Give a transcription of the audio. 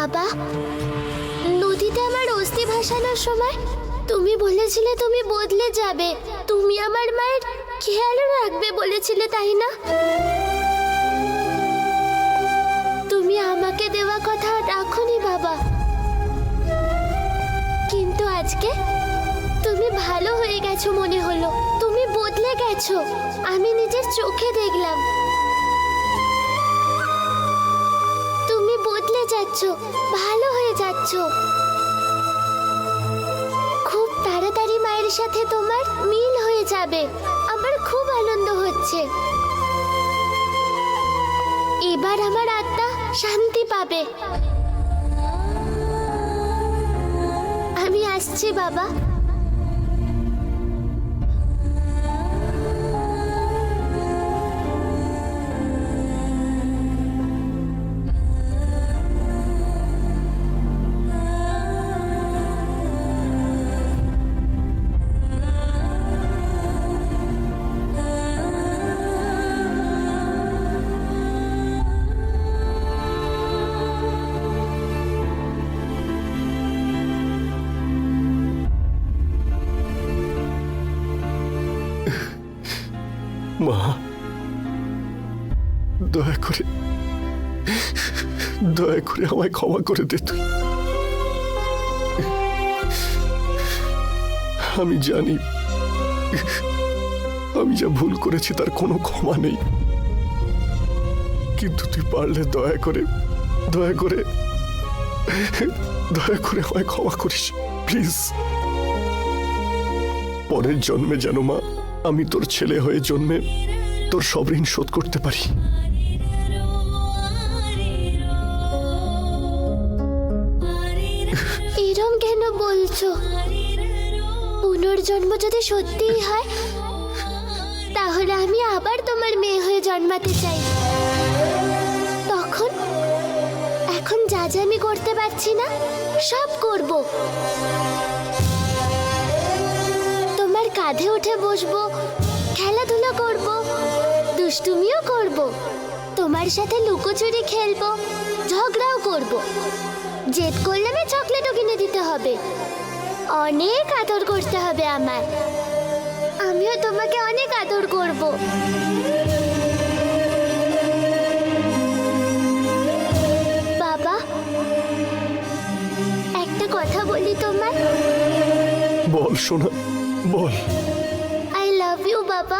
বাবা, নদীতে আমার অস্থি ভাসানোর সময় তুমি বলেছিলে তুমি বদলে যাবে, তুমি আমার মায়ের খেয়াল রাখবে বলেছিলে, তাই না? তুমি আমাকে দেওয়া কথা রাখোনি বাবা, কিন্তু আজকে তুমি ভালো হয়ে গেছো মনে হলো, তুমি বদলে গেছো, আমি নিজের চোখে দেখলাম। তুমি বদলে যাচ্ছ, ভালো হয়ে যাচ্ছ। খুব তাড়াতাড়ি মায়ের সাথে তোমার মিল হয়ে যাবে, আমার খুব আনন্দ হচ্ছে। এবার আমার আত্মা শান্তি পাবে। আমি আসছি বাবা। মা, দয়া করে আমায় ক্ষমা করে দে তুই। আমি জানি আমি যা ভুল করেছি তার কোনো ক্ষমা নেই, কিন্তু তুই পারলে দয়া করে আমায় ক্ষমা করিস প্লিজ। পরের জন্মে যেন মা আমি তোর ছেলে হয়ে জন্মে তোর সব ঋণ শোধ করতে পারি। এরম কেন বলছো? পুনর্জন্ম যদি সত্যিই হয় তাহলে আমি আবার তোমার মেয়ে হয়ে জন্মাতে চাই। তখন এখন যা যা আমি করতে পারছি না সব করব। তোমার কাঁধে উঠে বসবো, খেলাধুলা করব, দুষ্টুমিও করব, তোমার সাথে লুকোচুরি খেলবো, ঝগড়াও করব। জেদ করলে আমি চকলেটও কিনে দিতে হবে, অনেক আদর করতে হবে আমার। আমিও তোমাকে অনেক আদর করব। বাবা, একটা কথা বলি তোমার। বল সোনা, বল। আই লাভ ইউ বাবা।